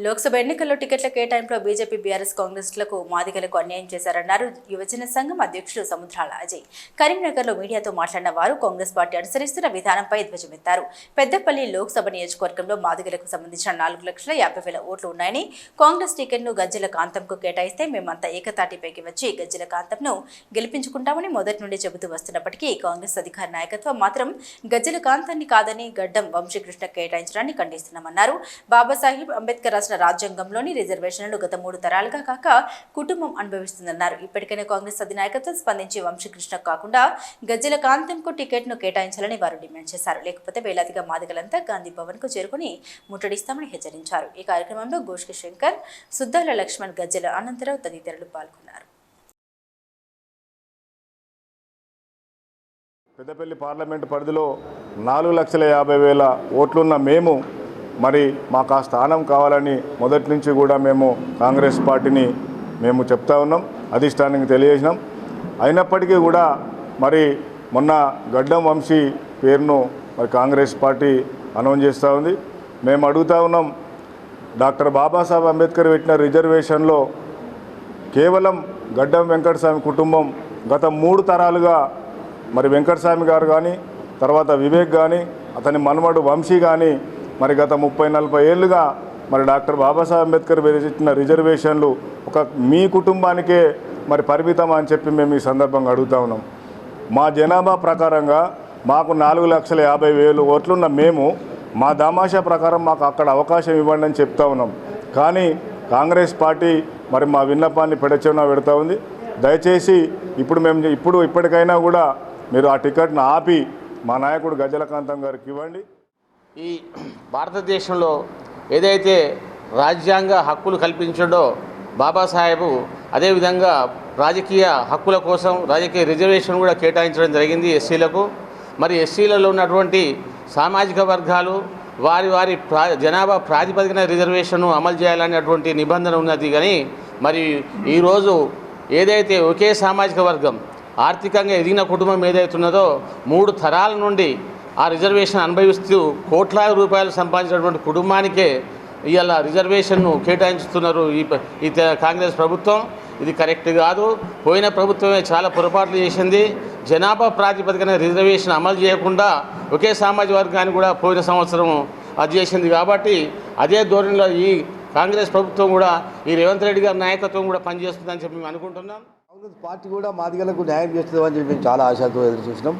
లోక్సభ ఎన్నికల్లో టికెట్ల కేటాయింపులో BJP BRS కాంగ్రెస్లకు మాదిగలకు అన్యాయం చేశారన్నారు యువజన సంఘం అధ్యక్షుడు సముద్రాల అజయ్. కరీంనగర్లో మీడియాతో మాట్లాడిన వారు కాంగ్రెస్ పార్టీ అనుసరిస్తున్న విధానంపై ధ్వజమెత్తారు. పెద్దపల్లి లోక్సభ నియోజకవర్గంలో మాదిగలకు సంబంధించిన 4,50,000 ఓట్లు ఉన్నాయని, కాంగ్రెస్ టికెట్ను గజ్జెల కాంతంకు కేటాయిస్తే మేమంతా ఏకతాటిపైకి వచ్చి గజ్జెల కాంతంను గెలిపించుకుంటామని మొదటి నుండి చెబుతూ వస్తున్నప్పటికీ కాంగ్రెస్ అధికార నాయకత్వం మాత్రం గజ్జెల కాంతాన్ని కాదని గడ్డం వంశీకృష్ణ కేటాయించడాన్ని ఖండిస్తున్నామన్నారు. బాబాసాహెబ్ అంబేద్కర్ రాజ్యాంగంలోని రిజర్వేషన్లను గత 3 తరాలుగా కాక కుటుంబం అనుభవిస్తుందన్నారు. ఇప్పటికైనా కాంగ్రెస్ అధినాయకత్వం స్పందించి వంశీకృష్ణ కాకుండా గజ్జెల కాంతంకు టికెట్ను కేటాయించాలని వారు డిమాండ్ చేశారు. లేకపోతే వేలాదిగా మాదిగలంతా గాంధీ భవన్ కు చేరుకుని ముట్టడిస్తామని హెచ్చరించారు. ఈ కార్యక్రమంలో గోష్కి శంకర్, సుద్దాల లక్ష్మణ్, గజ్జెల అనంతరావు తదితరులు పాల్గొన్నారు. పెద్దపల్లి పార్లమెంటు పరిధిలో 4,50,000 ఓట్లున్న మేము మరి మాకు ఆ స్థానం కావాలని మొదటి నుంచి కూడా మేము కాంగ్రెస్ పార్టీని మేము చెప్తా ఉన్నాం, అధిష్టానానికి తెలియజేసినాం. అయినప్పటికీ కూడా మరి మొన్న గడ్డం వంశీ పేరును మరి కాంగ్రెస్ పార్టీ అనౌన్స్ చేస్తూ ఉంది. మేము అడుగుతూ ఉన్నాం, డాక్టర్ బాబాసాహెబ్ అంబేద్కర్ పెట్టిన రిజర్వేషన్లో కేవలం గడ్డం వెంకటస్వామి కుటుంబం గత 3 తరాలుగా మరి వెంకటస్వామి గారు కానీ, తర్వాత వివేక్ కానీ, అతని మనమడు వంశీ కానీ మరి గత 30-40 ఏళ్ళుగా మరి డాక్టర్ బాబాసాహెబ్ అంబేద్కర్ ఇచ్చిన రిజర్వేషన్లు ఒక మీ కుటుంబానికే మరి పరిమితం అని చెప్పి మేము ఈ సందర్భంగా అడుగుతా ఉన్నాం. మా జనాభా ప్రకారంగా మాకు 4,50,000 ఓట్లున్న మేము మా దామాషా ప్రకారం మాకు అక్కడ అవకాశం ఇవ్వండి అని చెప్తా ఉన్నాం. కానీ కాంగ్రెస్ పార్టీ మరి మా విన్నపాన్ని పెడచెవిన పెడతా ఉంది. దయచేసి ఇప్పటికైనా కూడా మీరు ఆ టికెట్ను ఆపి మా నాయకుడు గజ్జెల కాంతం గారికి ఇవ్వండి. ఈ భారతదేశంలో ఏదైతే రాజ్యాంగ హక్కులు కల్పించాడో బాబాసాహెబు, అదేవిధంగా రాజకీయ హక్కుల కోసం రాజకీయ రిజర్వేషన్ కూడా కేటాయించడం జరిగింది ఎస్సీలకు. మరి ఎస్సీలలో ఉన్నటువంటి సామాజిక వర్గాలు వారి జనాభా ప్రాతిపదికన రిజర్వేషన్ను అమలు చేయాలనేటువంటి నిబంధన ఉన్నది. కానీ మరి ఈరోజు ఏదైతే ఒకే సామాజిక వర్గం ఆర్థికంగా ఎదిగిన కుటుంబం ఏదైతున్నదో 3 తరాల నుండి ఆ రిజర్వేషన్ అనుభవిస్తూ కోట్లాది రూపాయలు సంపాదించినటువంటి కుటుంబానికే ఇవాళ రిజర్వేషన్ను కేటాయించుతున్నారు ఈ కాంగ్రెస్ ప్రభుత్వం. ఇది కరెక్ట్ కాదు. పోయిన ప్రభుత్వమే చాలా పొరపాట్లు చేసింది. జనాభా ప్రాతిపదికన రిజర్వేషన్ అమలు చేయకుండా ఒకే సామాజిక వర్గాన్ని కూడా పోయిన సంవత్సరం అది చేసింది. కాబట్టి అదే ధోరణిలో ఈ కాంగ్రెస్ ప్రభుత్వం కూడా ఈ రేవంత్ రెడ్డి గారి నాయకత్వం కూడా పనిచేస్తుందని చెప్పి మేము అనుకుంటున్నాం. కాంగ్రెస్ పార్టీ కూడా మాదిగలకు న్యాయం చేస్తుందని చెప్పి మేము చాలా ఆశతో ఎదురు చూసినాం.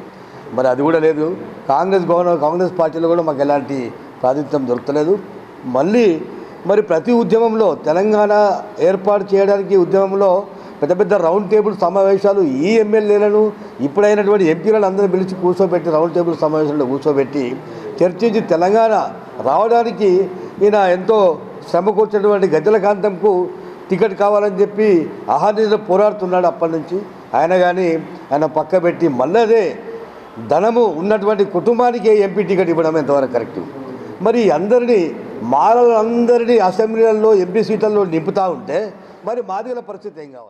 మరి అది కూడా లేదు. కాంగ్రెస్ పార్టీలో కూడా మాకు ఎలాంటి ప్రాతినిధ్యం దొరకలేదు. మరి ప్రతి ఉద్యమంలో తెలంగాణ ఏర్పాటు చేయడానికి ఉద్యమంలో పెద్ద రౌండ్ టేబుల్ సమావేశాలు ఈ ఎమ్మెల్యేలను ఇప్పుడైనటువంటి ఎంపీలను అందరూ పిలిచి కూర్చోబెట్టి రౌండ్ టేబుల్ సమావేశంలో కూర్చోబెట్టి చర్చించి తెలంగాణ రావడానికి ఈయన ఎంతో శ్రమ కూర్చున్నటువంటి గజ్జెల కాంతంకు టికెట్ కావాలని చెప్పి అహర్నిశలు పోరాడుతున్నాడు. అప్పటి నుంచి ఆయన పక్క పెట్టి మళ్ళీ అదే ధనము ఉన్నటువంటి కుటుంబానికి ఎంపీ టికెట్ ఇవ్వడం ఎంతవరకు కరెక్ట్? మరి అందరినీ అసెంబ్లీలలో ఎంపీ సీట్లలో నింపుతూ ఉంటే మరి మాదిగల పరిస్థితి ఏం కావాలి?